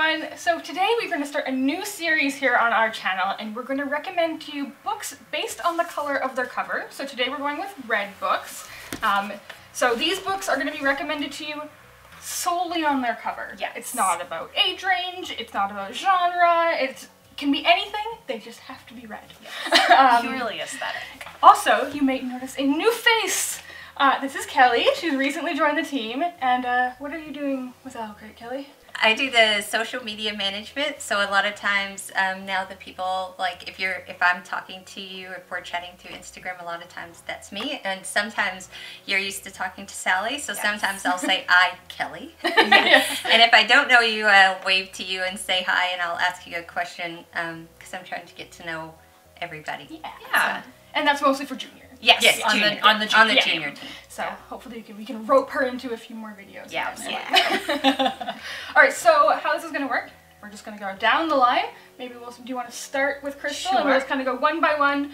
everyone. So today we're going to start a new series here on our channel, and we're going to recommend to you books based on the color of their cover. So today we're going with red books. So these books are going to be recommended to you solely on their cover. Yes. It's not about age range, it's not about genre, it can be anything, they just have to be red. Yes. Purely aesthetic. Also, you may notice a new face. This is Kelly. She's recently joined the team. And what are you doing with Albertalli, Kelly? I do the social media management, so a lot of times now the people, like if I'm talking to you, if we're chatting through Instagram, a lot of times that's me, and sometimes you're used to talking to Sally, so yes. Sometimes I'll say I, Kelly. Yes. And if I don't know you, I'll wave to you and say hi, and I'll ask you a question because I'm trying to get to know everybody. Yeah. So. And that's mostly for junior. Yes, on the junior team. So hopefully we can rope her into a few more videos. Yeah. All right, so how this is going to work, we're just going to go down the line. Maybe do you want to start with Crystal? Sure. And we'll just kind of go one by one.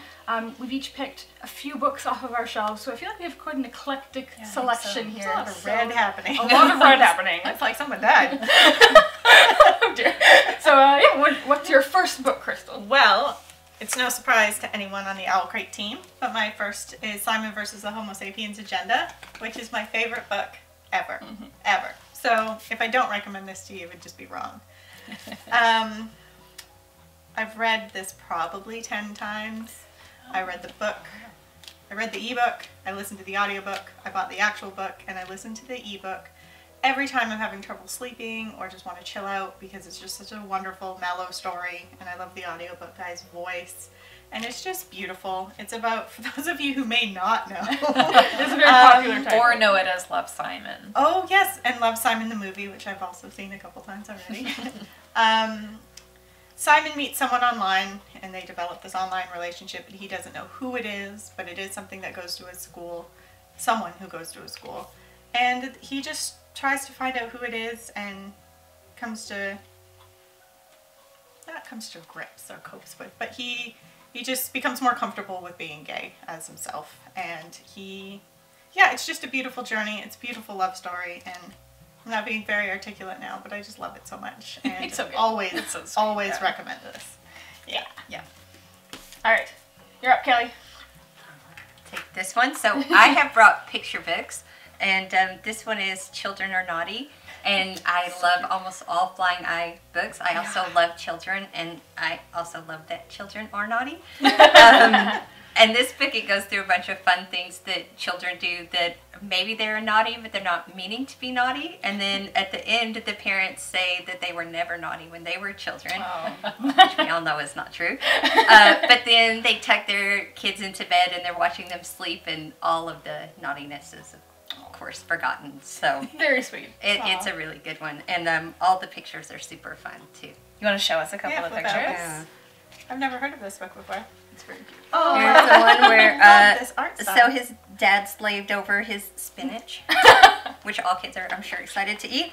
We've each picked a few books off of our shelves, so I feel like we have quite an eclectic selection here. There's a lot of red happening. A lot of red happening. It's like someone died. Oh dear. So what's your first book, Crystal? Well, it's no surprise to anyone on the Owl Crate team, but my first is Simon versus the Homo Sapiens Agenda, which is my favorite book ever. Ever. So if I don't recommend this to you, it would just be wrong. I've read this probably 10 times. I read the book. I read the ebook. I listened to the audiobook. I bought the actual book and I listened to the ebook. Every time I'm having trouble sleeping or just want to chill out because it's just such a wonderful, mellow story, and I love the audiobook guy's voice, and it's just beautiful. It's about, for those of you who may not know, it's a very popular title. Or know it as Love, Simon. Oh yes, and Love, Simon the movie, which I've also seen a couple times already. Simon meets someone online, and they develop this online relationship, and he doesn't know who it is, but it is something that goes to his school, someone who goes to his school, and he just tries to find out who it is and not comes to grips or copes with, but he just becomes more comfortable with being gay as himself. And it's just a beautiful journey. It's a beautiful love story, and I'm not being very articulate now, but I just love it so much. And it's so good. always Yeah. recommend this. Yeah. All right, you're up, Kelly. Take this one. So I have brought picture books. And this one is Children Are Naughty, and I love almost all Flying Eye books. I also love children, and I also love that children are naughty. And this book, it goes through a bunch of fun things that children do that maybe they're naughty, but they're not meaning to be naughty. And then at the end, the parents say that they were never naughty when they were children, which we all know is not true. But then they tuck their kids into bed, and they're watching them sleep, and all of the naughtiness is of course forgotten. So very sweet. It's a really good one, and all the pictures are super fun too. You want to show us a couple of pictures? Yeah. I've never heard of this book before. It's very cute. Oh, here's the one where this art style. so his dad slaved over his spinach, which all kids are, I'm sure, excited to eat,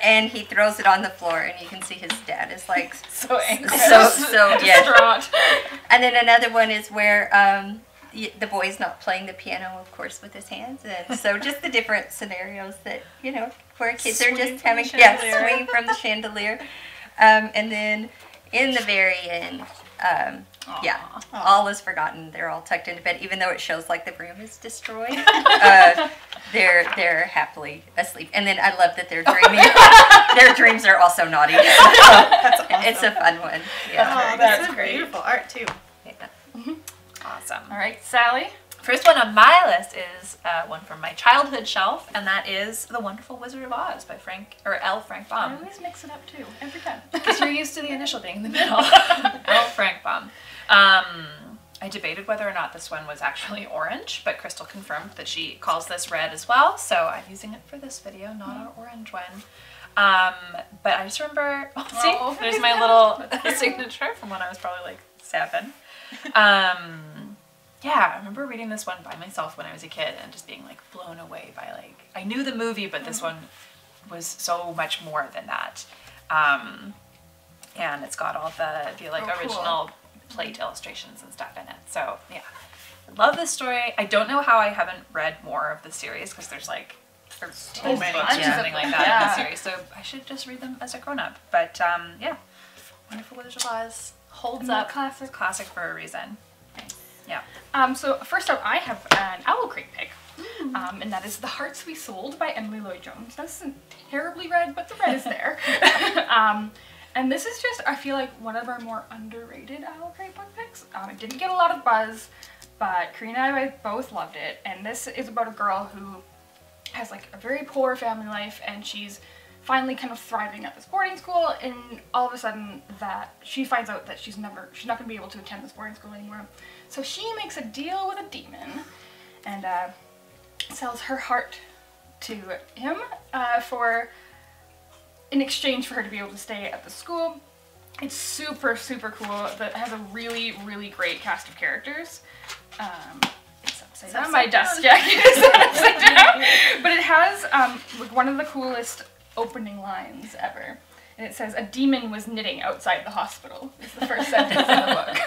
and he throws it on the floor, and you can see his dad is like so angry, so distraught. And then another one is where the boy's not playing the piano, of course, with his hands, and so just the different scenarios that, where kids are just having, swing from the chandelier. And then in the very end, all is forgotten. They're all tucked into bed, even though it shows like the room is destroyed. They're happily asleep. And then I love that they're dreaming. Their dreams are also naughty. That's awesome. It's a fun one. Yeah, that's great. Beautiful art too. Yeah. Awesome. All right, Sally. First one on my list is one from my childhood shelf, and that is The Wonderful Wizard of Oz by L. Frank Baum. I always mix it up too, every time. Because you're used to the initial being in the middle. L. Frank Baum. I debated whether or not this one was actually orange, but Crystal confirmed that she calls this red as well, so I'm using it for this video, not an orange one. But I just remember, there's my little signature from when I was probably like 7. Yeah, I remember reading this one by myself when I was a kid and just being like blown away by I knew the movie, but this one was so much more than that. And it's got all the original plate illustrations and stuff in it. So yeah, I love this story. I don't know how I haven't read more of the series because there's like or So 10 many. books or Yeah. something like that in Yeah. the series. So I should just read them as a grown-up. But yeah, Wonderful Wizards of Oz holds Isn't that up. classic? It's classic for a reason. Yeah. So first up, I have an Owl Crate pick, and that is The Hearts We Sold by Emily Lloyd-Jones. This isn't terribly read, but the red is there. And this is just, I feel like, one of our more underrated Owl Crate book picks. It didn't get a lot of buzz, but Karina and I both loved it. And this is about a girl who has like a very poor family life, and she's finally kind of thriving at this boarding school, and all of a sudden that she finds out that she's not going to be able to attend this boarding school anymore. So she makes a deal with a demon and sells her heart to him in exchange for her to be able to stay at the school. It's super, super cool. It has a really, really great cast of characters. It's upside down. My dust jacket is upside down. But it has like one of the coolest opening lines ever. And it says, "A demon was knitting outside the hospital." It's the first sentence in the book.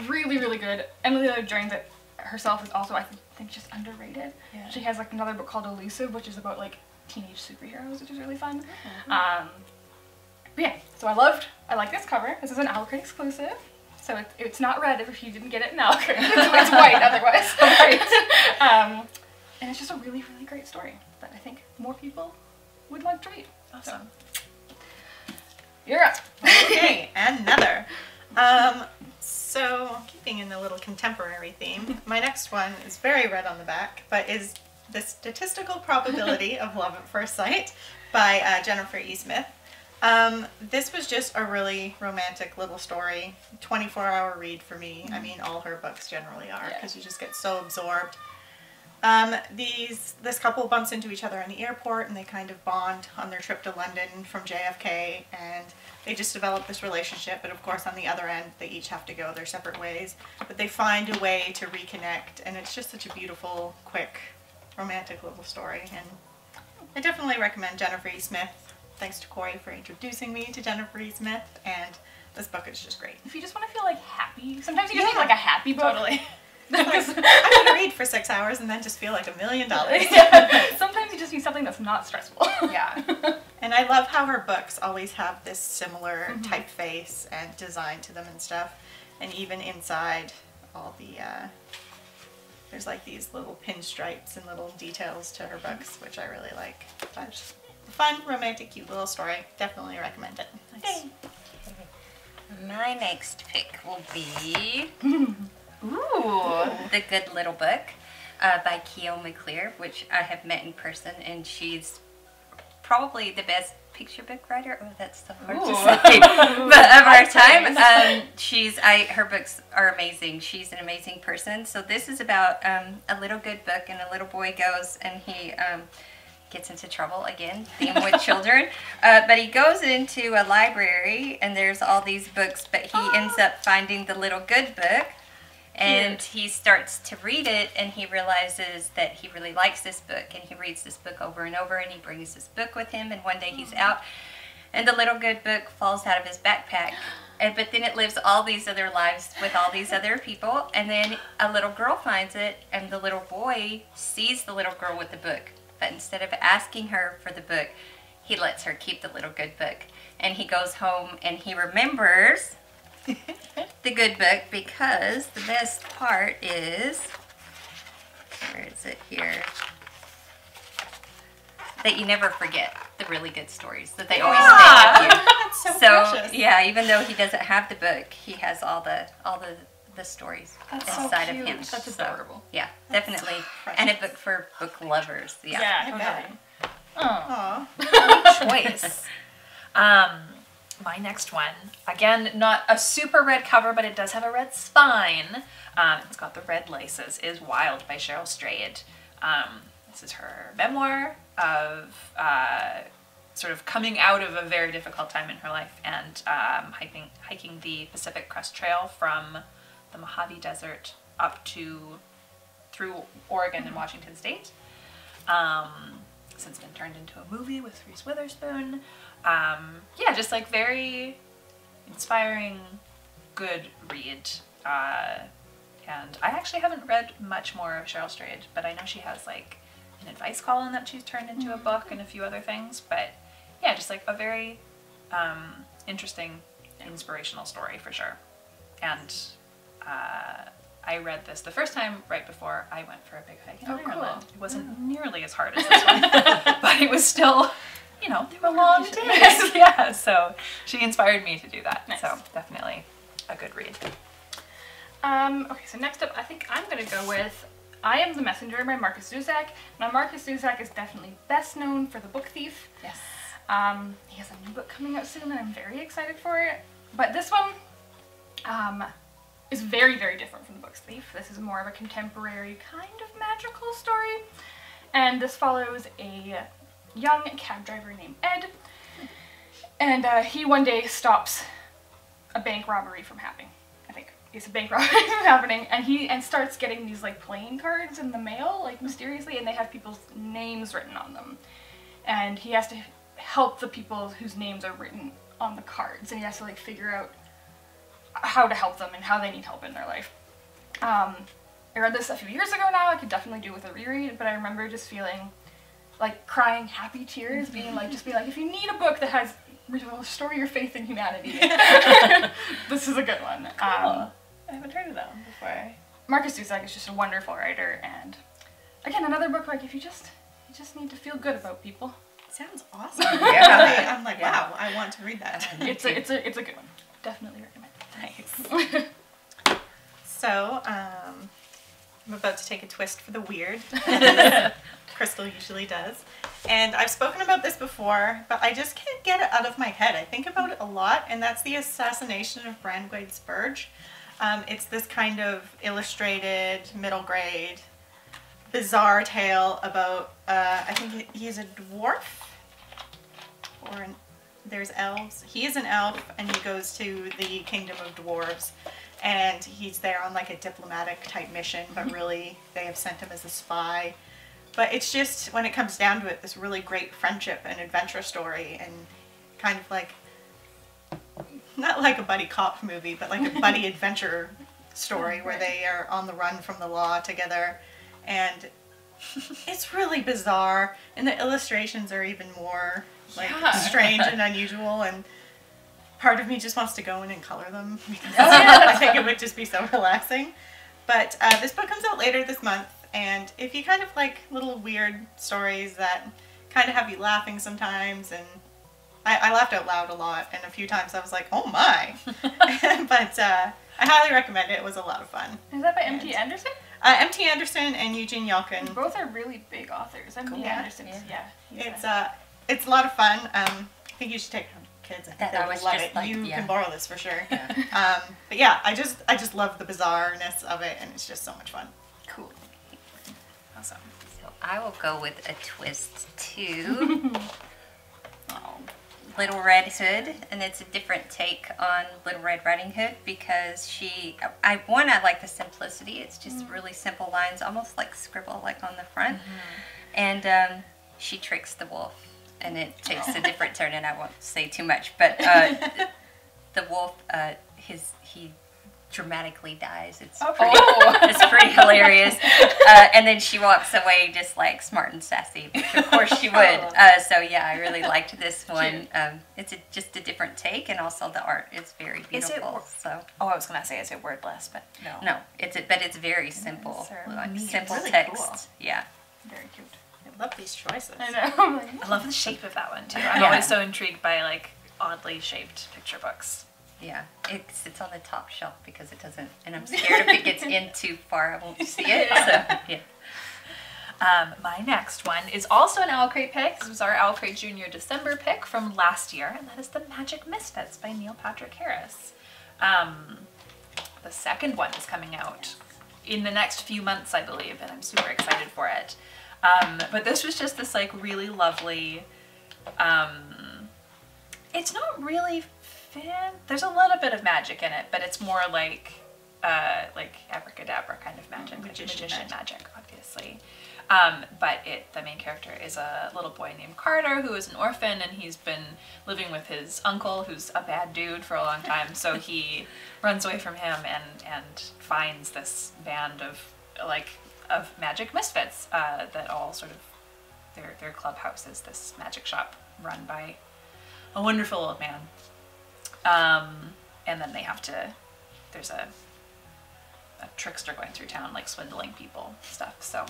Really, really good. Emily Lloyd-Jones herself is also, I think, just underrated. Yeah. She has like another book called Elusive, which is about like teenage superheroes, which is really fun. But yeah, so I like this cover. This is an Owl Crate exclusive. So it's not red if you didn't get it in Owl Crate. It's white otherwise. And it's just a really, really great story that I think more people would like to read. Awesome. So, you're up. Okay, another. So, keeping in the little contemporary theme, my next one is very red on the back, but is The Statistical Probability of Love at First Sight by Jennifer E. Smith. This was just a really romantic little story, 24-hour read for me. I mean, all her books generally are, because you just get so absorbed. This couple bumps into each other in the airport, and they kind of bond on their trip to London from JFK, and they just develop this relationship. But of course, on the other end, they each have to go their separate ways, but they find a way to reconnect, and it's just such a beautiful, quick, romantic little story. And I definitely recommend Jennifer E. Smith. Thanks to Corey for introducing me to Jennifer E. Smith, and this book is just great. If you just want to feel like happy, sometimes you just need like a happy book. Totally. I'm gonna read for 6 hours and then just feel like $1 million. Yeah. Sometimes you just need something that's not stressful. Yeah. And I love how her books always have this similar typeface and design to them and stuff. And even inside all the, there's like these little pinstripes and little details to her books, which I really like. But fun, romantic, cute little story. Definitely recommend it. Nice. My next pick will be Ooh. The Good Little Book by Maclear, which I have met in person, and she's probably the best picture book writer. Oh, that's so hard to say. But of our time, her books are amazing. She's an amazing person. So this is about a little good book, and a little boy goes and he gets into trouble again, theme with children. But he goes into a library, and there's all these books, but he ends up finding the little good book. And he starts to read it, and he realizes that he really likes this book, and he reads this book over and over, and he brings this book with him, and one day he's out, and the little good book falls out of his backpack. But then it lives all these other lives with all these other people, and then a little girl finds it, and the little boy sees the little girl with the book, but instead of asking her for the book, he lets her keep the little good book. And he goes home, and he remembers the good book, because the best part is, where is it here, that you never forget the really good stories, that they always stay with you. That's so precious. Yeah, even though he doesn't have the book, he has all the stories inside of him. That's adorable. Yeah, definitely. And a book for book lovers. Yeah. Yeah, totally. Aww. Choice. My next one, again, not a super red cover, but it does have a red spine. It's got the red laces, is Wild by Cheryl Strayed. This is her memoir of sort of coming out of a very difficult time in her life and hiking the Pacific Crest Trail from the Mojave Desert up through Oregon and Washington State. Since been turned into a movie with Reese Witherspoon. Yeah, just like very inspiring, good read. And I actually haven't read much more of Cheryl Strayed, but I know she has like an advice column that she's turned into a book and a few other things. But yeah, just like a very interesting, inspirational story for sure. And I read this the first time right before I went for a big hike in Ireland. It wasn't nearly as hard as this one, but it was still, you know, they were long days. Yeah, so she inspired me to do that. Nice. So definitely a good read. Okay, so next up, I think I'm going to go with I Am the Messenger by Markus Zusak. Now, Markus Zusak is definitely best known for The Book Thief. Yes. He has a new book coming out soon, and I'm very excited for it. But this one is very, very different from The Book Thief. This is more of a contemporary kind of magical story. And this follows a young cab driver named Ed. And he one day stops a bank robbery from happening. I think it's a bank robbery from happening, and starts getting these like playing cards in the mail, like mysteriously, and they have people's names written on them. And he has to help the people whose names are written on the cards, and he has to like figure out how to help them and how they need help in their life. I read this a few years ago now. I could definitely do with a reread, but I remember just feeling like crying happy tears, being like, if you need a book that will restore your faith in humanity, this is a good one. Cool. I haven't heard of that one before. Markus Zusak is just a wonderful writer, and again, another book like if you just need to feel good about people. Sounds awesome. Yeah. I'm like, wow, I want to read that. It's a good one. Definitely recommend. Nice. So, I'm about to take a twist for the weird. Crystal usually does. And I've spoken about this before, but I just can't get it out of my head. I think about it a lot, and that's the Assassination of Brangwain Spurge. It's this kind of illustrated, middle grade, bizarre tale about, I think he's a dwarf, there's elves. He is an elf, and he goes to the kingdom of dwarves, and he's there on like a diplomatic type mission, but really they have sent him as a spy. But it's just, when it comes down to it, this really great friendship and adventure story, and kind of like, not like a buddy cop movie, but like a buddy adventure story where they are on the run from the law together. And it's really bizarre, and the illustrations are even more like strange and unusual, and part of me just wants to go in and color them because I think it would just be so relaxing. But this book comes out later this month, and if you kind of like little weird stories that kind of have you laughing sometimes, and I laughed out loud a lot, and a few times I was like, oh my. But I highly recommend it. It was a lot of fun. Is that by M.T. Anderson? M.T. Anderson and Eugene Yelchin. Both are really big authors. M.T. Anderson, It's a lot of fun. I think you should take it home, kids. I think they will love it. Like, you can borrow this for sure. Yeah. But yeah, I just love the bizarreness of it, and it's just so much fun. Cool. Awesome. So I will go with a twist too. Little Red Hood, and it's a different take on Little Red Riding Hood because I like the simplicity. It's just really simple lines, almost like scribble like on the front. And she tricks the wolf, and it takes a different turn, and I won't say too much, but the wolf, he dramatically dies. It's pretty hilarious. And then she walks away just like smart and sassy, which of course she would. So yeah, I really liked this one. It's just a different take, and also the art is very beautiful. I was gonna say, is it wordless? But no. No, it's very simple, simple really text. Cool. Yeah. Very cute. I love these choices. I know. I love the shape of that one too. I'm always so intrigued by like oddly shaped picture books. Yeah, it sits on the top shelf because it doesn't, and I'm scared if it gets in too far, I won't see it. So yeah. My next one is also an Owl Crate pick. This was our Owl Crate Junior December pick from last year, and that is The Magic Misfits by Neil Patrick Harris. The second one is coming out in the next few months, I believe, and I'm super excited for it. But this was just this like really lovely, it's not really there's a little bit of magic in it, but it's more like abracadabra kind of magic, magician magic, obviously. But the main character is a little boy named Carter who is an orphan, and he's been living with his uncle who's a bad dude for a long time. So he runs away from him and finds this band of magic misfits that all sort of their clubhouse is this magic shop run by a wonderful old man. And then they have to, there's a trickster going through town, like swindling people stuff. So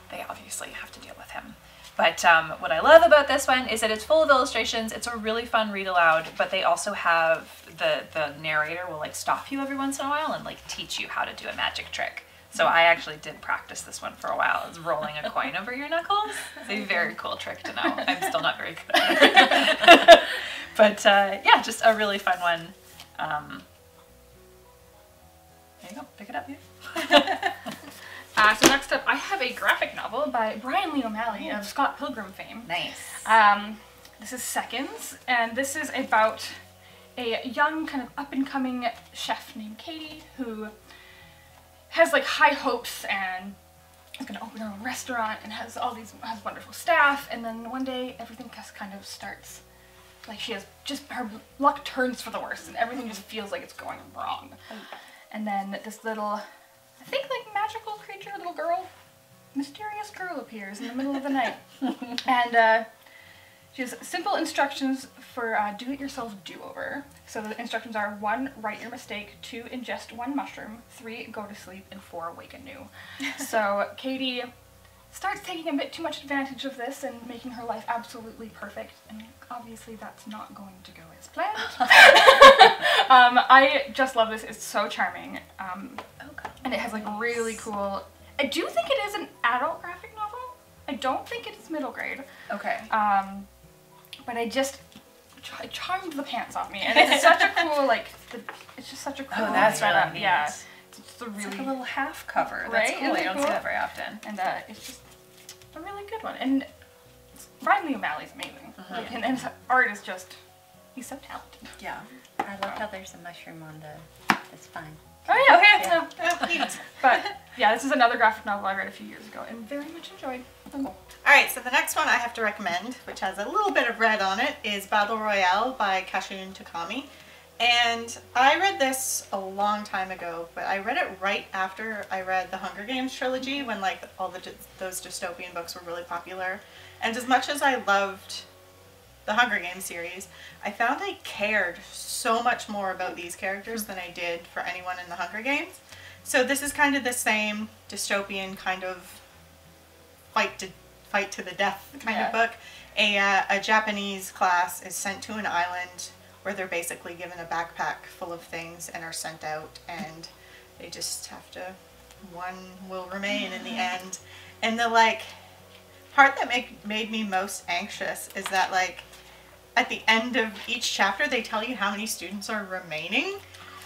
they obviously have to deal with him. But what I love about this one is that it's full of illustrations. It's a really fun read aloud, but they also have the narrator will like stop you every once in a while and like teach you how to do a magic trick. So I actually did practice this one for a while. It's rolling a coin over your knuckles. It's a very cool trick to know. I'm still not very good at it. But yeah, just a really fun one. There you go, pick it up here. So next up, I have a graphic novel by Bryan Lee O'Malley of Scott Pilgrim fame. Nice. This is Seconds, and this is about a young kind of up-and-coming chef named Katie who has like high hopes and is going to open her own restaurant and has wonderful staff, and then one day everything just kind of starts, like her luck turns for the worse and everything just feels like it's going wrong. And then this little, I think like magical creature, little girl, mysterious girl appears in the middle of the night. And she has simple instructions for do-it-yourself do-over. So the instructions are 1, write your mistake, 2, ingest 1 mushroom, 3, go to sleep, and 4, wake anew. So Katie starts taking a bit too much advantage of this and making her life absolutely perfect, and obviously that's not going to go as planned. I just love this. It's so charming, and it has like really cool, I do think it is an adult graphic novel. I don't think it's middle grade. Okay. But it charmed the pants off me, and it's such a cool, like, it's just such a cool setup. Yeah. It's like a little half cover. That's right? cool. You don't see that very often. And it's just a really good one. And Bryan Lee O'Malley's amazing. Like, and his art is just, he's so talented. Yeah. I love how there's a mushroom on the spine. Oh yeah, yeah. But yeah, this is another graphic novel I read a few years ago and very much enjoyed. Cool. Alright, so the next one I have to recommend, which has a little bit of red on it, is Battle Royale by Koushun Takami. And I read this a long time ago, but I read it right after I read the Hunger Games trilogy, when like all those dystopian books were really popular. And as much as I loved the Hunger Games series, I found I cared so much more about these characters than I did for anyone in the Hunger Games. So this is kind of the same dystopian kind of fight to the death kind of book. A Japanese class is sent to an island where they're basically given a backpack full of things and are sent out, and they just have to, one will remain in the end. And the like part that made me most anxious is that like at the end of each chapter they tell you how many students are remaining,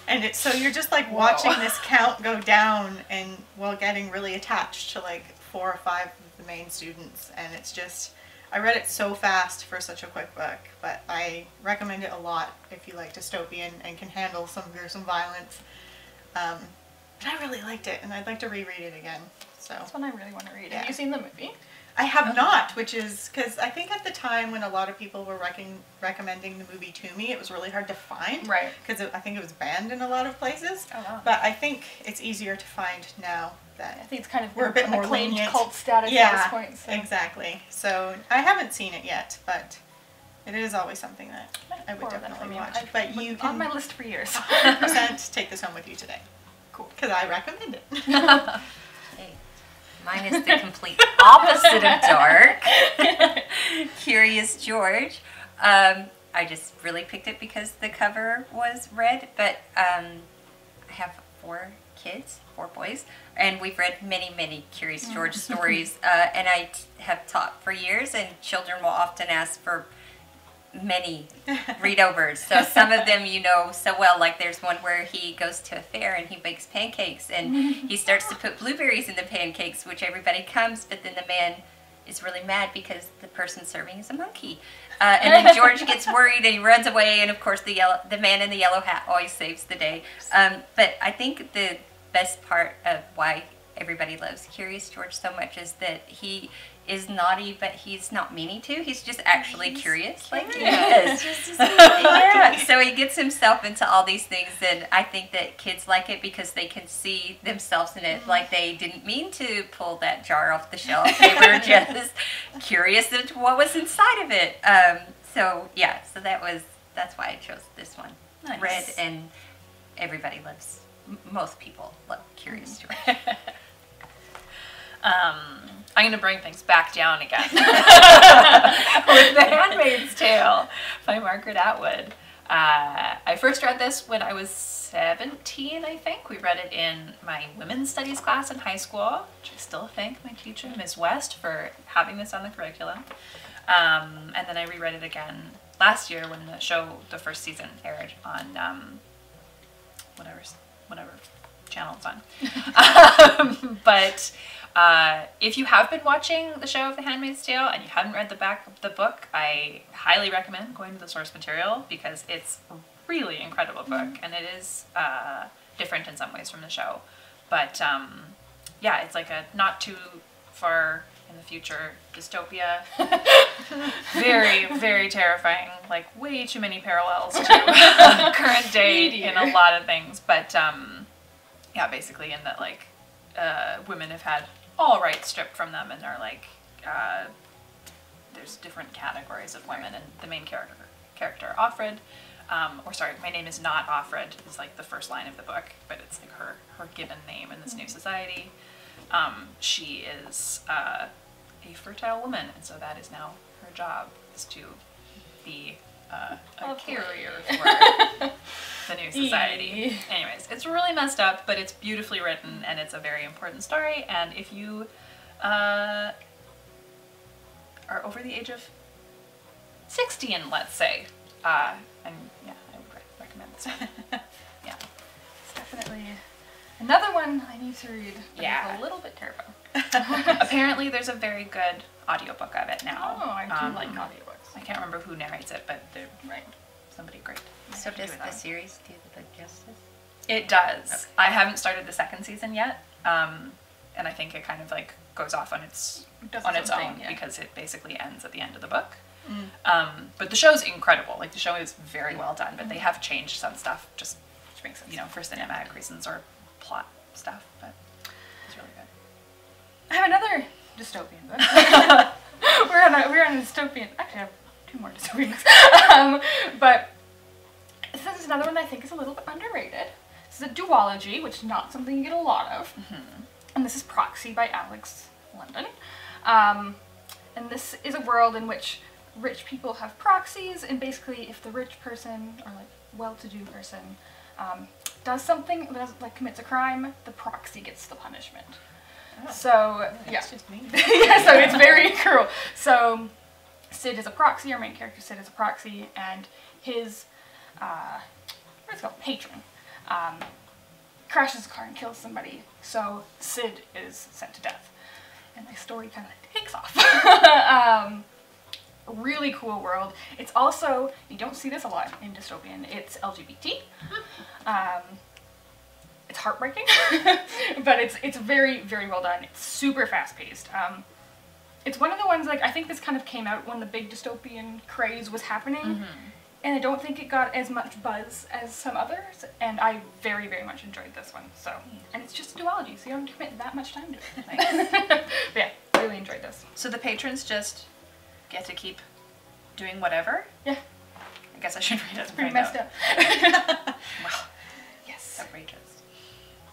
and it's so you're just like watching this count go down and while getting really attached to like 4 or 5 of the main students. And it's just, I read it so fast for such a quick book, but I recommend it a lot if you like dystopian and can handle some gruesome violence. But I really liked it, and I'd like to reread it again. So that's one I really want to read. Have you seen the movie? I have not, which is because I think at the time when a lot of people were recommending the movie to me, it was really hard to find. Right. Because I think it was banned in a lot of places. Oh, wow. But I think it's easier to find now that I think it's kind of we're a bit more acclaimed lenient. Cult status at this point. So. Exactly. So I haven't seen it yet, but it is always something that I would definitely watch. But you can on my list for years. 100% take this home with you today. Cool. Because I recommend it. Hey, mine is the complete opposite of dark. Curious George. I just really picked it because the cover was red, but I have 4 kids, 4 boys, and we've read many, many Curious George stories, and I have taught for years, and children will often ask for many read-overs. So some of them you know so well, like there's one where he goes to a fair and he bakes pancakes, and he starts to put blueberries in the pancakes, which everybody comes, but then the man is really mad because the person serving is a monkey. And then George gets worried and he runs away, and of course the man in the yellow hat always saves the day. But I think the best part of why everybody loves Curious George so much is that he is naughty, but he's not meaning to. He's just actually curious. Like he curious. is. Yeah. So he gets himself into all these things, and I think that kids like it because they can see themselves in it. Like they didn't mean to pull that jar off the shelf. They were just curious as to what was inside of it. So yeah, so that's why I chose this one. Nice. Red, and everybody loves. Most people love curious stories. I'm going to bring things back down again with The Handmaid's Tale by Margaret Atwood. I first read this when I was 17, I think. We read it in my women's studies class in high school, which I still thank my teacher, Ms. West, for having this on the curriculum. And then I reread it again last year when the first season aired on whatever channel it's on. But if you have been watching the show of The Handmaid's Tale and you haven't read the back of the book, I highly recommend going to the source material because it's a really incredible book and it is different in some ways from the show. But yeah, it's like a not too far in the future dystopia. Very, very terrifying, like way too many parallels to current day in a lot of things. But yeah, basically in that like women have had all rights stripped from them and are like, there's different categories of women, and the main character Offred, or sorry, my name is not Offred, is like the first line of the book, but it's like her given name in this new society. She is a fertile woman, and so that is now her job, is to be a carrier for the new society. Anyways, it's really messed up, but it's beautifully written, and it's a very important story, and if you are over the age of 16, let's say, and yeah, I would recommend this one. Yeah. It's definitely another one I need to read. Yeah. It's a little bit terrifying. Apparently there's a very good audiobook of it now. Oh, I do like audiobooks. I can't remember who narrates it, but they're somebody great. So does the series do the book justice? It does. Okay. I haven't started the second season yet, and I think it kind of like goes off on its own because it basically ends at the end of the book. But the show's incredible. Like the show is very well done, but they have changed some stuff just which makes sense, for cinematic reasons or plot stuff. But it's really good. I have another dystopian book. we're on a dystopian. Actually, I have two more dystopian books. But this is another one that I think is a little bit underrated. This is a duology, which is not something you get a lot of. And this is Proxy by Alex London. And this is a world in which rich people have proxies, and basically if the rich person or like well-to-do person does something, like commits a crime, the proxy gets the punishment. Oh. So yeah, It's just me. yeah, so it's very cruel. So Sid is a proxy, our main character Sid is a proxy, and his what's it called, patron crashes a car and kills somebody. So Sid is sent to death, and the story kind of takes off. Really cool world. It's also, you don't see this a lot in dystopian, it's LGBT. It's heartbreaking, but it's very, very well done. It's super fast paced. It's one of the ones, like, I think this kind of came out when the big dystopian craze was happening, and I don't think it got as much buzz as some others, and I very, very much enjoyed this one. So, and it's just a duology, so you don't have to commit that much time to it. But yeah, really enjoyed this. So the patrons just get to keep doing whatever? Yeah. I guess I should read it. It's pretty messed up. Wow. Yes. Outrageous.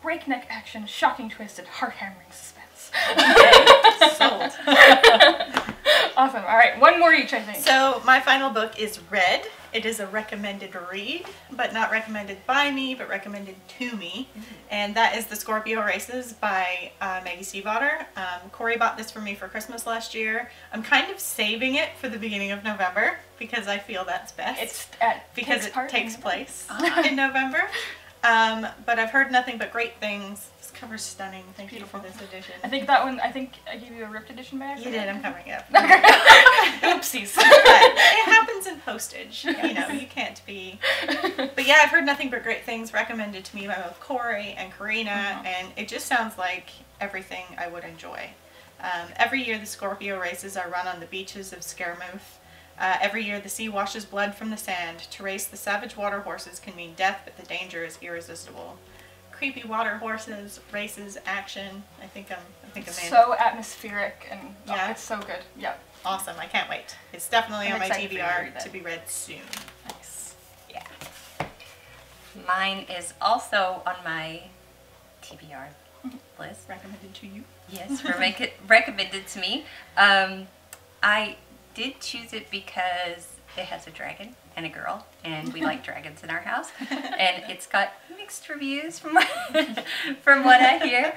Breakneck action, shocking twist, and heart-hammering suspense. Sold. Awesome. All right, one more each, I think. So my final book is Red. It is a recommended read, but not recommended by me, but recommended to me. And that is The Scorpio Races by Maggie Stiefvater. Corey bought this for me for Christmas last year. I'm kind of saving it for the beginning of November because I feel that's best. Because it takes place in November. But I've heard nothing but great things. This cover's stunning. Thank you for this edition. I think that one, I gave you a ripped edition by accident. You did, I'm covering it up. Oopsies. But it happens in postage. You know, you can't be. But yeah, I've heard nothing but great things recommended to me by both Corey and Karina, and it just sounds like everything I would enjoy. Every year the Scorpio races are run on the beaches of Scaramouth. Every year the sea washes blood from the sand. To race the savage water horses can mean death, but the danger is irresistible. Creepy water horses, races, action. I think I'm in. So atmospheric and Yeah. it's so good. Yeah. Awesome. I can't wait. It's definitely I'm on my excited for you to TBR read it. to be read soon. Nice. Yeah. Mine is also on my TBR list. Recommended to you. Yes, recommended to me. I did choose it because it has a dragon and a girl, and we like dragons in our house. And it's got mixed reviews from what I hear.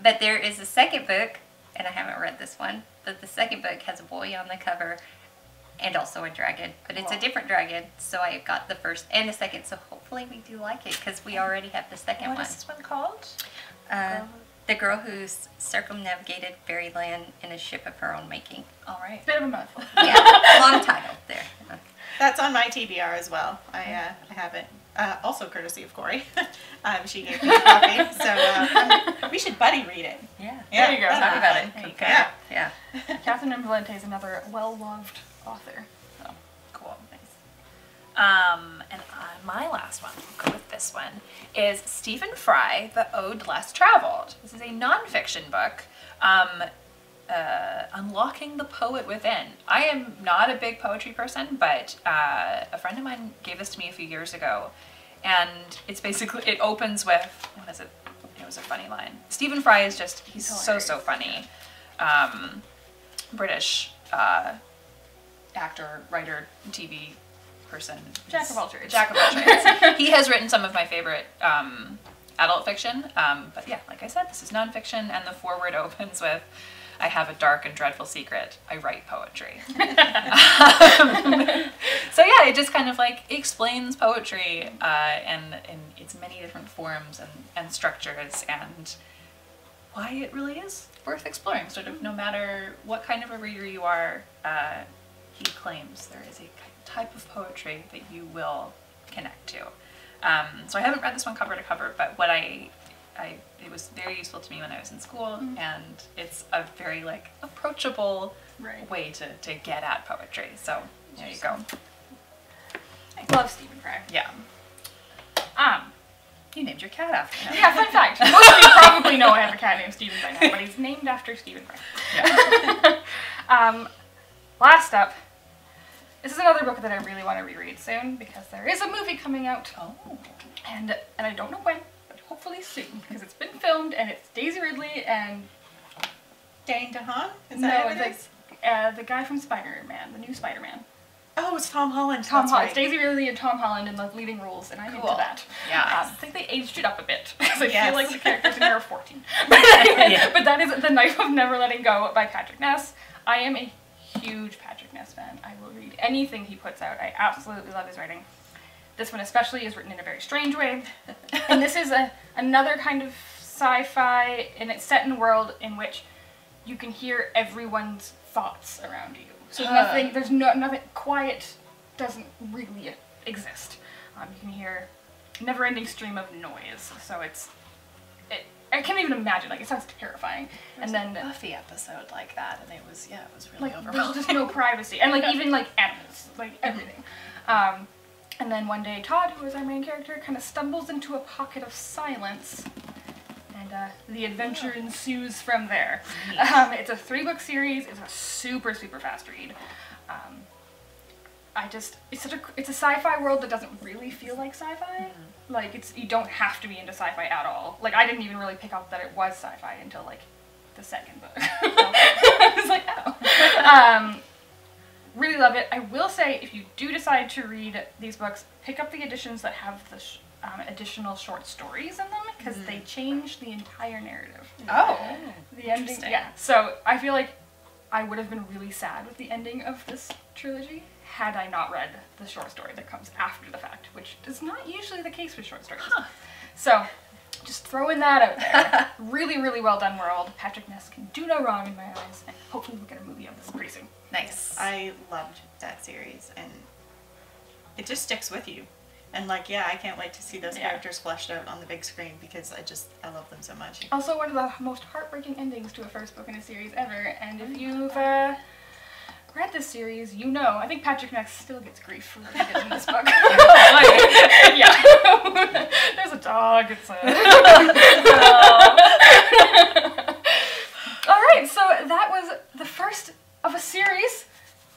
But there is a second book, and I haven't read this one, but the second book has a boy on the cover and also a dragon. But it's a different dragon, so I got the first and the second, so hopefully we do like it because we already have the second one. What is this one called? The girl who circumnavigated fairyland in a ship of her own making. All right. Bit of a mouthful. Yeah, long title there. That's on my TBR as well. I have it. Also courtesy of Corey. She gave me a copy, so we should buddy read it. Yeah. Yeah, There you go. that'd Talk be about fun. it. Compare. Yeah. Catherine Valente is another well-loved author. So. Cool. And my last one, we'll go with this one, is Stephen Fry, The Ode Less Traveled. This is a nonfiction book, unlocking the poet within. I am not a big poetry person, but a friend of mine gave this to me a few years ago, and it's basically, it opens with, what is it? It was a funny line. Stephen Fry is just, he's so funny. British actor, writer, TV person. Jack of all trades. Jack of all trades. He has written some of my favorite adult fiction, but yeah, like I said, this is nonfiction, and the foreword opens with, I have a dark and dreadful secret. I write poetry. So yeah, it just kind of like explains poetry and in its many different forms and structures, and why it really is worth exploring, sort of no matter what kind of a reader you are. He claims there is a type of poetry that you will connect to. So I haven't read this one cover to cover, but what it was very useful to me when I was in school, and it's a very like approachable way to get at poetry. So there you go. I love Stephen Fry. Yeah. You named your cat after him. Yeah, fun fact. Most of you probably know I have a cat named Stephen by now, but he's named after Stephen Fry. Yeah. Last up, this is another book that I really want to reread soon because there is a movie coming out. Oh. And I don't know when, but hopefully soon because it's been filmed and it's Daisy Ridley and Dane DeHaan? Is no, that who it is? the guy from Spider-Man, the new Spider-Man. Oh, it's Tom Holland. Tom That's Holland. right. Daisy Ridley and Tom Holland in the leading roles, and I'm into Cool. that. Yeah. I think they aged it up a bit because I Yes. feel like the characters in here are 14. But anyway, but that is The Knife of Never Letting Go by Patrick Ness. I am a huge Patrick Ness fan. I will read anything he puts out. I absolutely love his writing. This one especially is written in a very strange way. And this is another kind of sci-fi, and it's set in a world in which you can hear everyone's thoughts around you. So nothing quiet doesn't really exist. You can hear never-ending stream of noise. So I can't even imagine. Like, it sounds terrifying. There's and then a Buffy episode like that, and it was really like there's overwhelming. just no privacy, and like even like animals, like everything. And then one day Todd, who is our main character, kind of stumbles into a pocket of silence, and the adventure ensues from there. It's a 3-book series. It's a super fast read. It's a sci-fi world that doesn't really feel like sci-fi. Like you don't have to be into sci-fi at all. Like I didn't even really pick up that it was sci-fi until like the second book. I was like, oh. Really love it. I will say, if you do decide to read these books, pick up the editions that have the additional short stories in them, because they change the entire narrative. Oh, The ending, yeah. So I feel like I would have been really sad with the ending of this trilogy had I not read the short story that comes after the fact, which is not usually the case with short stories. So just throwing that out there. Really well done world. Patrick Ness can do no wrong in my eyes, and hopefully we'll get a movie of this pretty soon. nice. I loved that series, and it just sticks with you. And like, yeah, I can't wait to see those characters fleshed out on the big screen because I love them so much. Also, one of the most heartbreaking endings to a first book in a series ever. And if you've read this series, you know. I think Patrick Max still gets grief for what he did in this book. Yeah. There's a dog. It's a... All right, so that was the first of a series.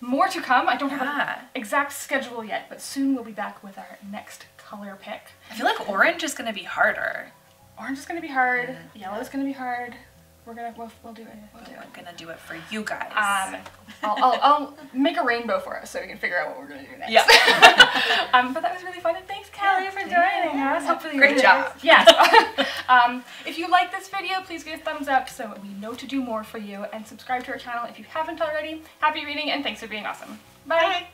More to come. I don't have an exact schedule yet, but soon we'll be back with our next color pick. I feel like orange is going to be harder. Orange is going to be hard. Yellow is going to be hard. We'll do it. We'll do it. I'm going to do it for you guys. I'll make a rainbow for us so we can figure out what we're going to do next. Yeah. But that was really fun, and thanks, Callie, for joining us. Hopefully you Great did. job. Yes. If you like this video, please give it a thumbs up so we know to do more for you, and subscribe to our channel if you haven't already. Happy reading, and thanks for being awesome. Bye. Bye.